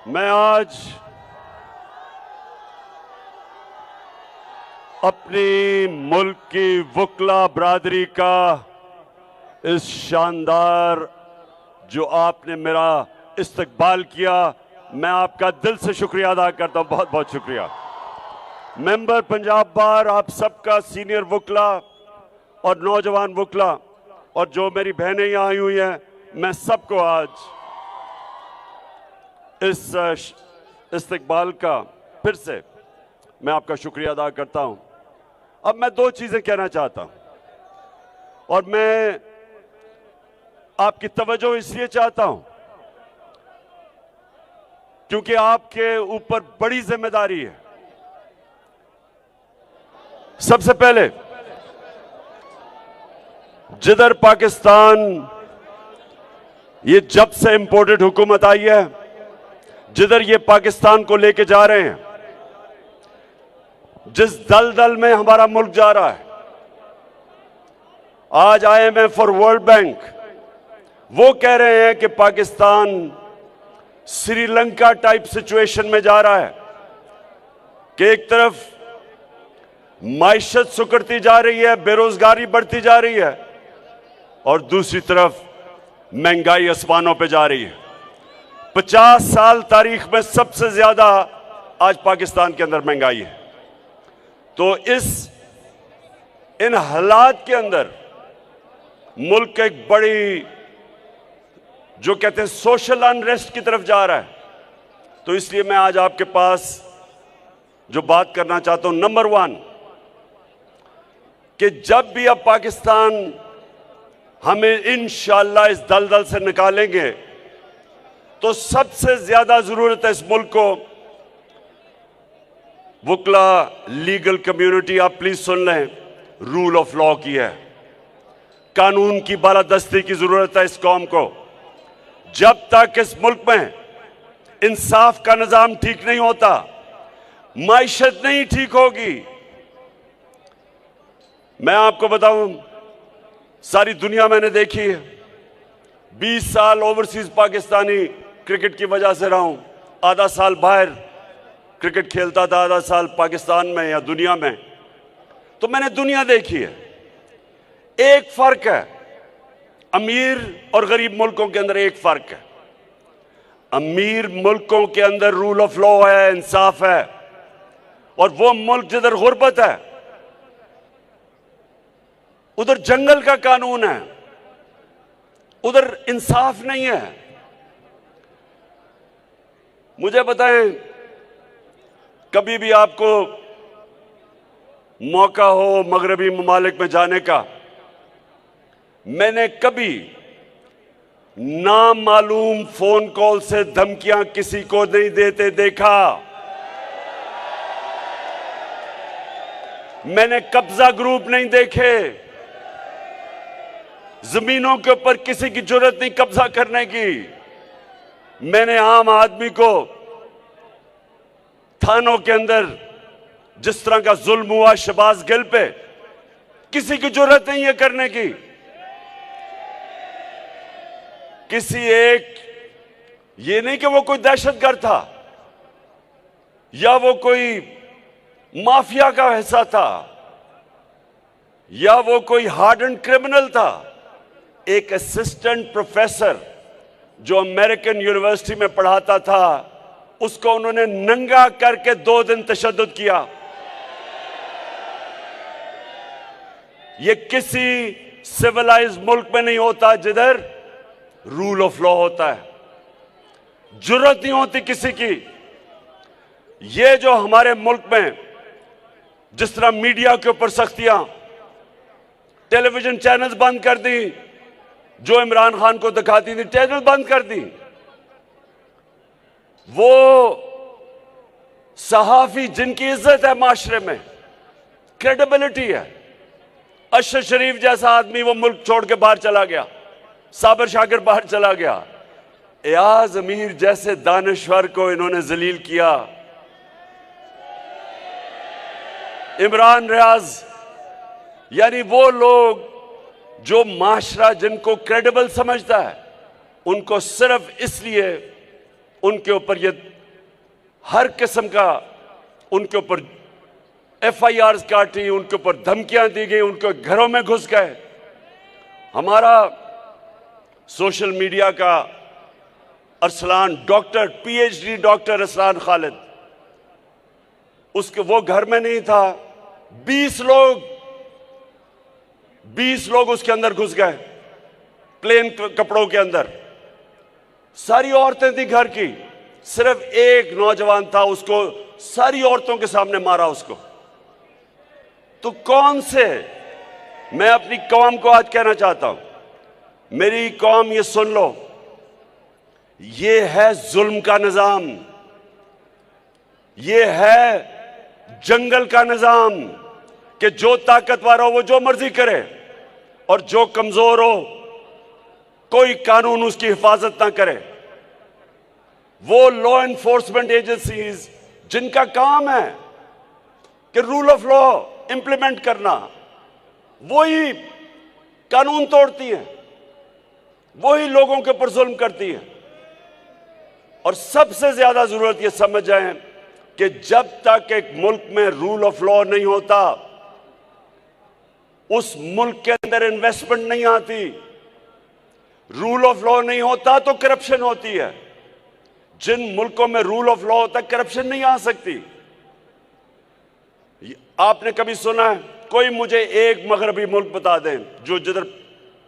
मैं आज अपनी मुल्क की वकला बरादरी का इस शानदार जो आपने मेरा इस्तकबाल किया, मैं आपका दिल से शुक्रिया अदा करता हूं। बहुत बहुत शुक्रिया। मेंबर पंजाब बार, आप सबका सीनियर वकला और नौजवान वकला और जो मेरी बहनें यहाँ आई हुई हैं, मैं सबको आज इस इस्तकबाल का फिर से मैं आपका शुक्रिया अदा करता हूं। अब मैं दो चीजें कहना चाहता हूं और मैं आपकी तवज्जो इसलिए चाहता हूं क्योंकि आपके ऊपर बड़ी जिम्मेदारी है। सबसे पहले जिधर पाकिस्तान ये जब से इंपोर्टेड हुकूमत आई है, जिधर ये पाकिस्तान को लेके जा रहे हैं, जिस दलदल में हमारा मुल्क जा रहा है, आज IMF और वर्ल्ड बैंक वो कह रहे हैं कि पाकिस्तान श्रीलंका टाइप सिचुएशन में जा रहा है कि एक तरफ माइशत सुकड़ती जा रही है, बेरोजगारी बढ़ती जा रही है और दूसरी तरफ महंगाई आसमानों पे जा रही है। 50 साल तारीख में सबसे ज्यादा आज पाकिस्तान के अंदर महंगाई है। तो इन हालात के अंदर मुल्क एक बड़ी जो कहते हैं सोशल अनरेस्ट की तरफ जा रहा है। तो इसलिए मैं आज आपके पास जो बात करना चाहता हूं, नंबर 1 कि जब भी अब पाकिस्तान हमें इंशाअल्लाह इस दलदल से निकालेंगे तो सबसे ज्यादा जरूरत है इस मुल्क को वकला लीगल कम्युनिटी, आप प्लीज सुन लें, रूल ऑफ लॉ की है। कानून की बालादस्ती की जरूरत है इस कौम को। जब तक इस मुल्क में इंसाफ का निजाम ठीक नहीं होता, माइशत नहीं ठीक होगी। मैं आपको बताऊं, सारी दुनिया मैंने देखी है। 20 साल ओवरसीज पाकिस्तानी क्रिकेट की वजह से रहा हूं। आधा साल बाहर क्रिकेट खेलता था, आधा साल पाकिस्तान में या दुनिया में। तो मैंने दुनिया देखी है। एक फर्क है, अमीर और गरीब मुल्कों के अंदर एक फर्क है। अमीर मुल्कों के अंदर रूल ऑफ लॉ है, इंसाफ है, और वो मुल्क जिधर गुर्बत है उधर जंगल का कानून है, उधर इंसाफ नहीं है। मुझे बताएं, कभी भी आपको मौका हो मगरबी ममालिक में जाने का, मैंने कभी नामालूम फोन कॉल से धमकियां किसी को नहीं देते देखा। मैंने कब्जा ग्रुप नहीं देखे। जमीनों के ऊपर किसी की जरूरत नहीं कब्जा करने की। मैंने आम आदमी को थानों के अंदर जिस तरह का जुल्म हुआ शहबाज गिल पे, किसी की जरूरत नहीं है करने की। किसी एक, ये नहीं कि वो कोई दहशतगर्द था या वो कोई माफिया का हिस्सा था या वो कोई हार्डन क्रिमिनल था। एक असिस्टेंट प्रोफेसर जो अमेरिकन यूनिवर्सिटी में पढ़ाता था, उसको उन्होंने नंगा करके 2 दिन तशद्दुद किया। ये किसी सिविलाइज्ड मुल्क में नहीं होता जिधर रूल ऑफ लॉ होता है। जरूरत नहीं होती किसी की। ये जो हमारे मुल्क में जिस तरह मीडिया के ऊपर सख्तियां, टेलीविजन चैनल्स बंद कर दी, जो इमरान खान को दिखाती थी चैनल बंद कर दी। वो सहाफी जिनकी इज्जत है माशरे में, क्रेडिबिलिटी है, अशर शरीफ जैसा आदमी वो मुल्क छोड़ के बाहर चला गया, साबिर शाकिर बाहर चला गया। एयाज अमीर जैसे दानश्वर को इन्होंने जलील किया। इमरान रियाज, यानी वो लोग जो माशरा जिनको क्रेडिबल समझता है, उनको सिर्फ इसलिए उनके ऊपर ये हर किस्म का उनके ऊपर FIRs काटी, उनके ऊपर धमकियां दी गई, उनके घरों में घुस गए। हमारा सोशल मीडिया का Arsalan doctor, PhD doctor Arsalan Khalid, उसके वो घर में नहीं था, 20 लोग उसके अंदर घुस गए, प्लेन कपड़ों के अंदर। सारी औरतें थी घर की, सिर्फ एक नौजवान था, उसको सारी औरतों के सामने मारा उसको। तो कौन से, मैं अपनी कौम को आज कहना चाहता हूं, मेरी कौम ये सुन लो, ये है जुल्म का निजाम, ये है जंगल का निजाम कि जो ताकतवर हो वो जो मर्जी करे और जो कमजोर हो कोई कानून उसकी हिफाजत ना करे। वो लॉ एनफोर्समेंट एजेंसीज जिनका काम है कि रूल ऑफ लॉ इंप्लीमेंट करना, वही कानून तोड़ती हैं, वही लोगों के ऊपर जुल्म करती हैं। और सबसे ज्यादा जरूरत यह समझ जाएं कि जब तक एक मुल्क में रूल ऑफ लॉ नहीं होता, उस मुल्क के अंदर इन्वेस्टमेंट नहीं आती। रूल ऑफ लॉ नहीं होता तो करप्शन होती है। जिन मुल्कों में रूल ऑफ लॉ होता है, करप्शन नहीं आ सकती। आपने कभी सुना है, कोई मुझे एक मगरबी मुल्क बता दें जो जिधर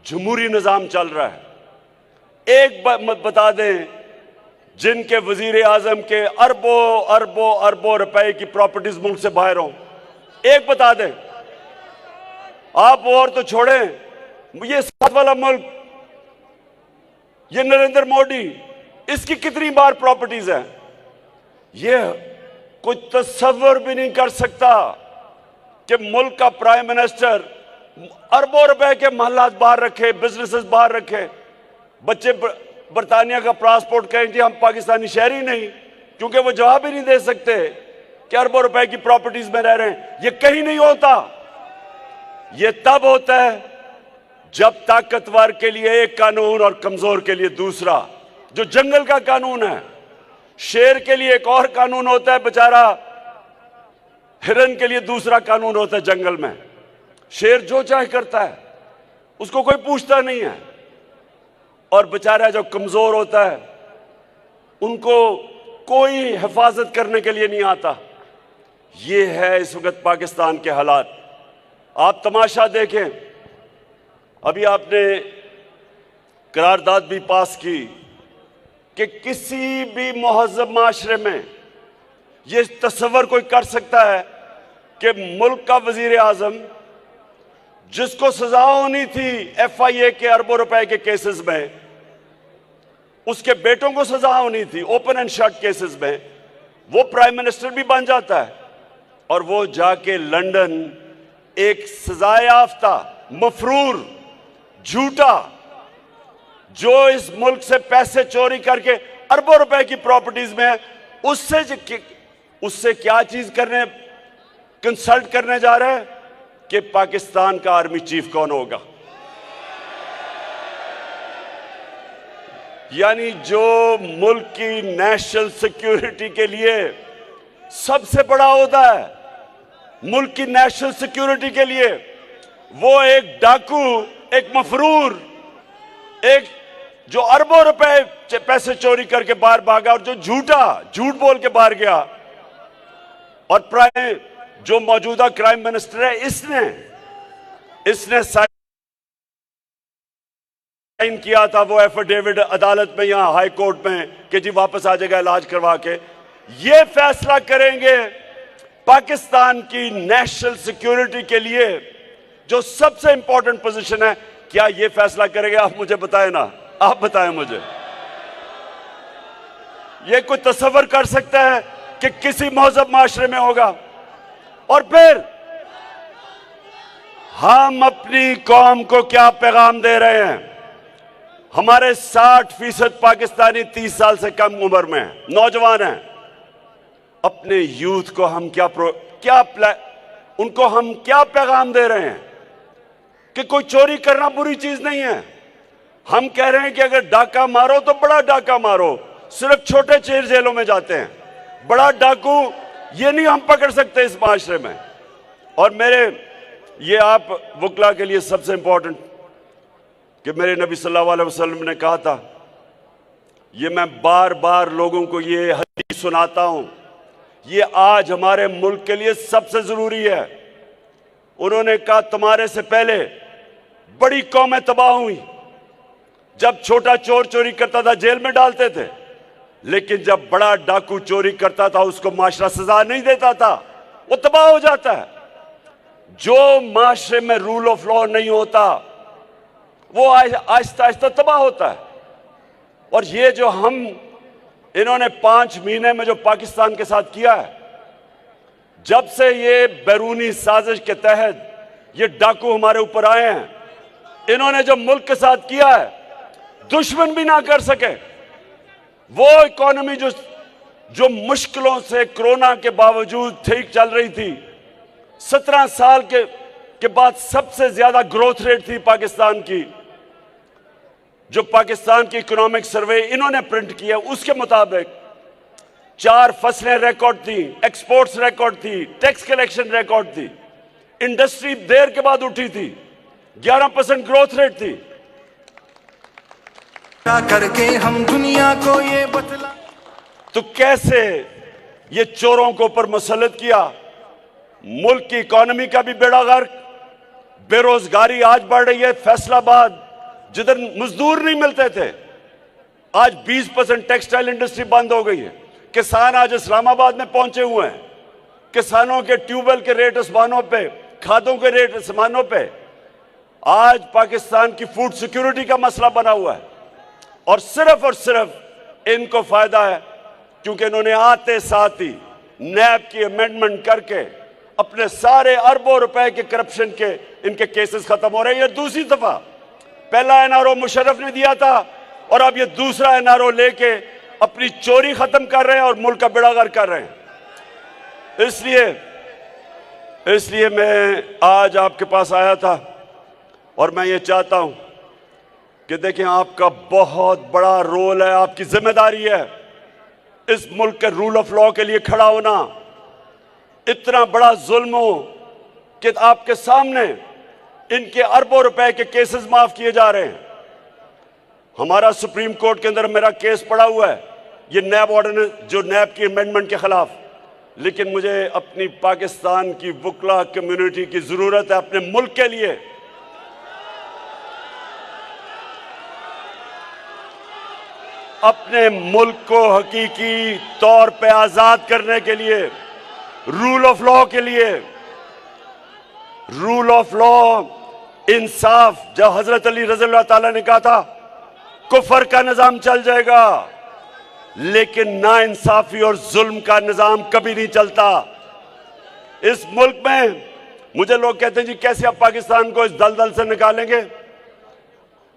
जमहूरी निजाम चल रहा है, एक बता दें जिनके वजीर आजम के अरबों अरबों अरबों रुपए की प्रॉपर्टीज मुल्क से बाहर हो, एक बता दें। आप और तो छोड़ें, ये साथ वाला मुल्क, ये नरेंद्र मोदी, इसकी कितनी बार प्रॉपर्टीज है, ये कोई तस्वर भी नहीं कर सकता कि मुल्क का प्राइम मिनिस्टर अरबों रुपए के महलात बाहर रखे, बिजनेसेस बाहर रखे, बच्चे बरतानिया का पासपोर्ट कहें कि हम पाकिस्तानी शहरी नहीं, क्योंकि वो जवाब ही नहीं दे सकते कि अरबों रुपए की प्रॉपर्टीज में रह रहे हैं। ये कहीं नहीं होता। ये तब होता है जब ताकतवर के लिए एक कानून और कमजोर के लिए दूसरा, जो जंगल का कानून है। शेर के लिए एक और कानून होता है, बेचारा हिरन के लिए दूसरा कानून होता है जंगल में। शेर जो चाहे करता है, उसको कोई पूछता नहीं है, और बेचारा जो कमजोर होता है उनको कोई हिफाजत करने के लिए नहीं आता। ये है इस वक्त पाकिस्तान के हालात। आप तमाशा देखें, अभी आपने करारदाद भी पास की कि किसी भी मुहज़्ज़ब माशरे में ये तस्वर कोई कर सकता है कि मुल्क का वजीर आजम, जिसको सजा होनी थी FIA के अरबों रुपए के केसेस में, उसके बेटों को सजा होनी थी ओपन एंड शट केसेस में, वो प्राइम मिनिस्टर भी बन जाता है और वो जाके लंदन एक सजायाफ्ता मफरूर झूठा, जो इस मुल्क से पैसे चोरी करके अरबों रुपए की प्रॉपर्टीज में, उससे क्या चीज करने, कंसल्ट करने जा रहे हैं कि पाकिस्तान का आर्मी चीफ कौन होगा। यानी जो मुल्क की नेशनल सिक्योरिटी के लिए सबसे बड़ा होता है, मुल्क की नेशनल सिक्योरिटी के लिए, वो एक डाकू, एक मफरूर, एक जो अरबों रुपए पैसे चोरी करके बाहर भागा और जो झूठ बोल के बाहर गया, और प्राइम जो मौजूदा क्राइम मिनिस्टर है, इसने साइन किया था वो एफिडेविट अदालत में, यहां हाई कोर्ट में, कि जी वापस आ जाएगा इलाज करवा के। ये फैसला करेंगे पाकिस्तान की नेशनल सिक्योरिटी के लिए, जो सबसे इंपॉर्टेंट पोजीशन है। क्या ये फैसला करेंगे? आप मुझे बताएं ना, आप बताएं मुझे। ये कोई तस्वर कर सकता है कि किसी मौजूद माशरे में होगा? और फिर हम अपनी कौम को क्या पैगाम दे रहे हैं? हमारे 60% पाकिस्तानी 30 साल से कम उम्र में नौजवान हैं। अपने यूथ को हम उनको हम क्या पैगाम दे रहे हैं कि कोई चोरी करना बुरी चीज नहीं है। हम कह रहे हैं कि अगर डाका मारो तो बड़ा डाका मारो, सिर्फ छोटे चेर जेलों में जाते हैं। बड़ा डाकू ये नहीं हम पकड़ सकते इस माशरे में। और मेरे ये आप वकला के लिए सबसे इंपॉर्टेंट कि मेरे नबी सल्लल्लाहु अलैहि वसल्लम ने कहा था, ये मैं बार बार लोगों को ये हदीस सुनाता हूं, ये आज हमारे मुल्क के लिए सबसे जरूरी है। उन्होंने कहा तुम्हारे से पहले बड़ी कौमें तबाह हुई। जब छोटा चोर चोरी करता था जेल में डालते थे, लेकिन जब बड़ा डाकू चोरी करता था उसको माशरा सजा नहीं देता था, वो तबाह हो जाता है। जो माशरे में रूल ऑफ लॉ नहीं होता वो आहिस्ता आहिस्ता तबाह होता है। और ये जो इन्होंने 5 महीने में जो पाकिस्तान के साथ किया है, जब से ये बैरूनी साजिश के तहत ये डाकू हमारे ऊपर आए हैं, इन्होंने जो मुल्क के साथ किया है दुश्मन भी ना कर सके। वो इकोनॉमी जो मुश्किलों से कोरोना के बावजूद ठीक चल रही थी, 17 साल के बाद सबसे ज्यादा ग्रोथ रेट थी पाकिस्तान की। जो पाकिस्तान की इकोनॉमिक सर्वे इन्होंने प्रिंट किया उसके मुताबिक 4 फसलें रिकॉर्ड थी, एक्सपोर्ट्स रिकॉर्ड थी, टैक्स कलेक्शन रिकॉर्ड थी, इंडस्ट्री देर के बाद उठी थी, 11% ग्रोथ रेट थी। करके हम दुनिया को ये बतला, तो कैसे ये चोरों को ऊपर मुसल्लत किया। मुल्क की इकोनॉमी का भी बेड़ा गर्क, बेरोजगारी आज बढ़ रही है। फैसलाबाद जिधर मजदूर नहीं मिलते थे, आज 20% टेक्सटाइल इंडस्ट्री बंद हो गई है। किसान आज इस्लामाबाद में पहुंचे हुए हैं। किसानों के ट्यूबवेल के रेट आसमानों पे, खादों के रेट आसमानों पे। आज पाकिस्तान की फूड सिक्योरिटी का मसला बना हुआ है और सिर्फ इनको फायदा है क्योंकि इन्होंने आते साथ ही नैब की अमेंडमेंट करके अपने सारे अरबों रुपए के करप्शन के इनके केसेस खत्म हो रहे हैं। ये दूसरी दफा, पहला एनआरओ मुशर्रफ ने दिया था और अब ये दूसरा एनआरओ लेके अपनी चोरी खत्म कर रहे हैं और मुल्क का बेड़ागर कर रहे हैं। इसलिए मैं आज आपके पास आया था और मैं ये चाहता हूं कि देखें, आपका बहुत बड़ा रोल है, आपकी जिम्मेदारी है इस मुल्क के रूल ऑफ लॉ के लिए खड़ा होना। इतना बड़ा जुल्म हो कि आपके सामने इनके अरबों रुपए के केसेस माफ किए जा रहे हैं। हमारा सुप्रीम कोर्ट के अंदर मेरा केस पड़ा हुआ है, ये नैब ऑर्डिनेंस, जो नैब की अमेंडमेंट के खिलाफ। लेकिन मुझे अपनी पाकिस्तान की वकला कम्युनिटी की जरूरत है अपने मुल्क के लिए। अपने मुल्क को हकीकी तौर पे आजाद करने के लिए, रूल ऑफ लॉ के लिए। रूल ऑफ लॉ, इंसाफ, जब हजरत अली रज़ी अल्लाह ताला ने कहा था कुफर का निजाम चल जाएगा, लेकिन ना इंसाफी और जुल्म का निजाम कभी नहीं चलता। इस मुल्क में मुझे लोग कहते हैं जी कैसे आप पाकिस्तान को इस दलदल से निकालेंगे।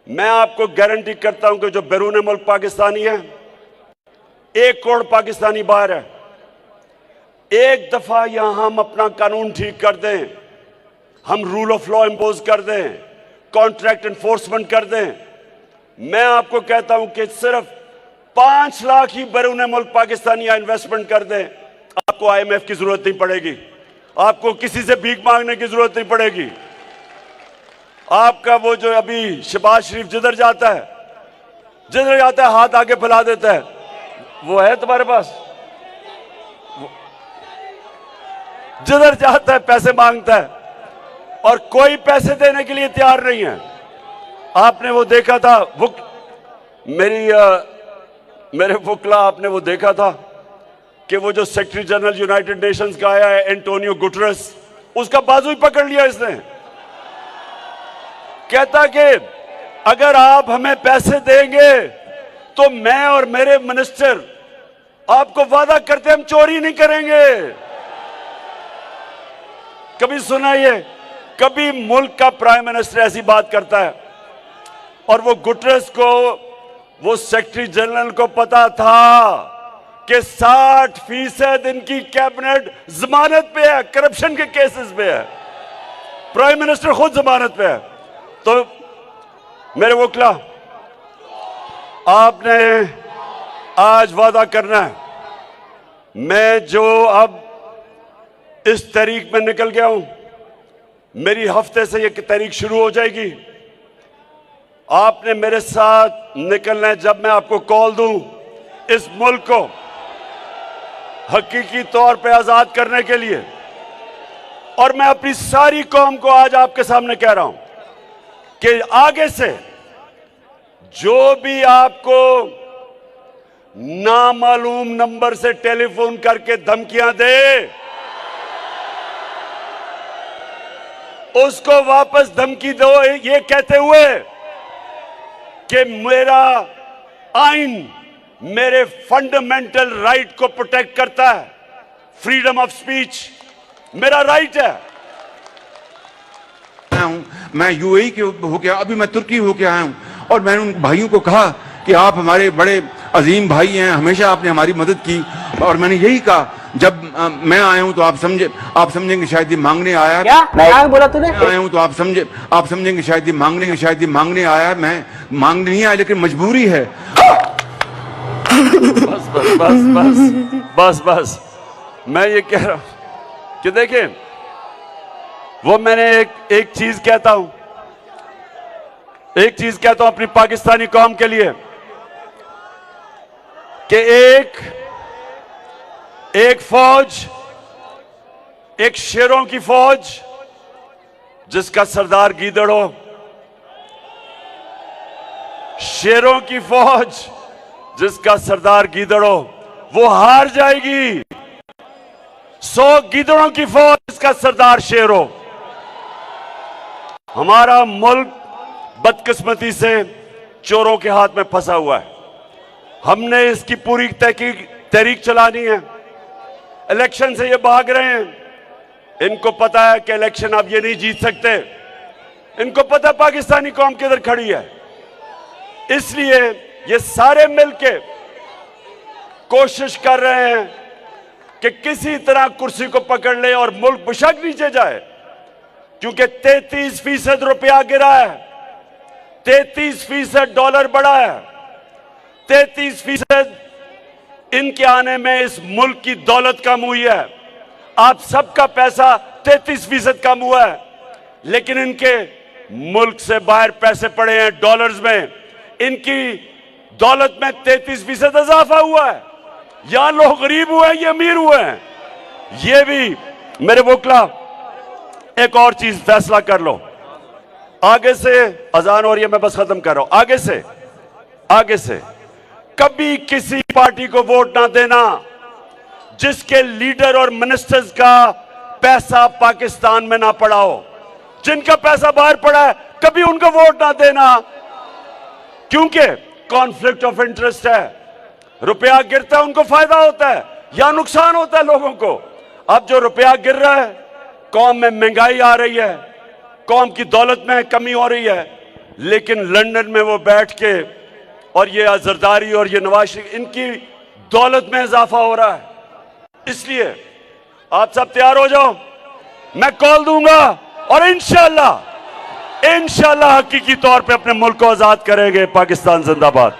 मैं आपको गारंटी करता हूं कि जो बैरून मुल्क पाकिस्तानी है, 1 करोड़ पाकिस्तानी बाहर है, एक दफा यहां हम अपना कानून ठीक कर दें, हम रूल ऑफ लॉ इंपोज कर दें, कॉन्ट्रैक्ट एनफोर्समेंट कर दें, मैं आपको कहता हूं कि सिर्फ 5 लाख ही बैरून मुल्क पाकिस्तानी इन्वेस्टमेंट कर दें, आपको IMF की जरूरत नहीं पड़ेगी, आपको किसी से भीख मांगने की जरूरत नहीं पड़ेगी। आपका वो जो अभी शहबाज शरीफ जिधर जाता है हाथ आगे फैला देता है, वो है तुम्हारे पास? जिधर जाता है पैसे मांगता है और कोई पैसे देने के लिए तैयार नहीं है। आपने वो देखा था, मेरे वकला, आपने वो देखा था कि वो जो सेक्रेटरी जनरल यूनाइटेड नेशंस का आया है एंटोनियो गुटरेस, उसका बाजू ही पकड़ लिया इसने। कहता कि अगर आप हमें पैसे देंगे तो मैं और मेरे मिनिस्टर आपको वादा करते हम चोरी नहीं करेंगे। कभी सुना ये? कभी मुल्क का प्राइम मिनिस्टर ऐसी बात करता है? और वो गुटरेस को, वो सेक्रेटरी जनरल को पता था कि 60% इनकी कैबिनेट जमानत पे है, करप्शन के केसेस पे है, प्राइम मिनिस्टर खुद जमानत पे है। तो मेरे वकला, आज वादा करना है, मैं जो अब इस तहरीक में निकल गया हूं, मेरी हफ्ते से ये तहरीक शुरू हो जाएगी। आपने मेरे साथ निकलना है जब मैं आपको कॉल दूं इस मुल्क को हकीकी तौर पे आजाद करने के लिए। और मैं अपनी सारी कौम को आज आपके सामने कह रहा हूं कि आगे से जो भी आपको नामालूम नंबर से टेलीफोन करके धमकियां दे, उसको वापस धमकी दो ये कहते हुए कि मेरा आइन मेरे फंडामेंटल राइट को प्रोटेक्ट करता है। फ्रीडम ऑफ स्पीच मेरा राइट है। मैं यूएई के होके अभी मैं तुर्की होके आया हूं और मैंने उन भाइयों को कहा कि आप हमारे बड़े अजीम भाई हैं, हमेशा आपने हमारी मदद की। और मैंने यही कहा जब मैं आया हूं तो आप समझेंगे शायद ये मांगने आया। क्या बोला तूने? आया हूं तो आप समझेंगे शायद ये मांगने आया। मैं मांगने नहीं आया, लेकिन मजबूरी है। बस बस बस बस बस बस मैं ये कह रहा हूं कि देखिए, वो मैंने एक चीज कहता हूं अपनी पाकिस्तानी कौम के लिए कि एक फौज, एक शेरों की फौज जिसका सरदार गीदड़ हो, शेरों की फौज जिसका सरदार गीदड़ हो, वो हार जाएगी। 100 गीदड़ों की फौज जिसका सरदार शेर हो। हमारा मुल्क बदकिस्मती से चोरों के हाथ में फंसा हुआ है। हमने इसकी पूरी तहरीक चलानी है। इलेक्शन से ये भाग रहे हैं। इनको पता है कि इलेक्शन अब ये नहीं जीत सकते। इनको पता है पाकिस्तानी कौम किधर खड़ी है। इसलिए ये सारे मिलके कोशिश कर रहे हैं कि किसी तरह कुर्सी को पकड़ ले और मुल्क बेशक नीचे जाए, क्योंकि 33% रुपया गिरा है, 33% डॉलर बढ़ा है, 33% इनके आने में इस मुल्क की दौलत कम हुई है। आप सबका पैसा 33% कम हुआ है, लेकिन इनके मुल्क से बाहर पैसे पड़े हैं डॉलर्स में। इनकी दौलत में 33% इजाफा हुआ है। यहां लोग गरीब हुए हैं, ये अमीर हुए हैं। ये भी मेरे वोकला एक और चीज फैसला कर लो। आगे से अजान हो रही है, मैं बस खत्म कर रहा हूं। आगे से कभी किसी पार्टी को वोट ना देना जिसके लीडर और मिनिस्टर्स का पैसा पाकिस्तान में ना पड़ा हो। जिनका पैसा बाहर पड़ा है, कभी उनको वोट ना देना, क्योंकि कॉन्फ्लिक्ट ऑफ इंटरेस्ट है। रुपया गिरता है, उनको फायदा होता है या नुकसान होता है लोगों को। अब जो रुपया गिर रहा है, कौम में महंगाई आ रही है, कौम की दौलत में कमी हो रही है, लेकिन लंदन में वो बैठ के और ये जरदारी और ये नवाज शरीफ, इनकी दौलत में इजाफा हो रहा है। इसलिए आप सब तैयार हो जाओ, मैं कॉल दूंगा और इंशाल्लाह हकीकी तौर पे अपने मुल्क को आजाद करेंगे। पाकिस्तान जिंदाबाद।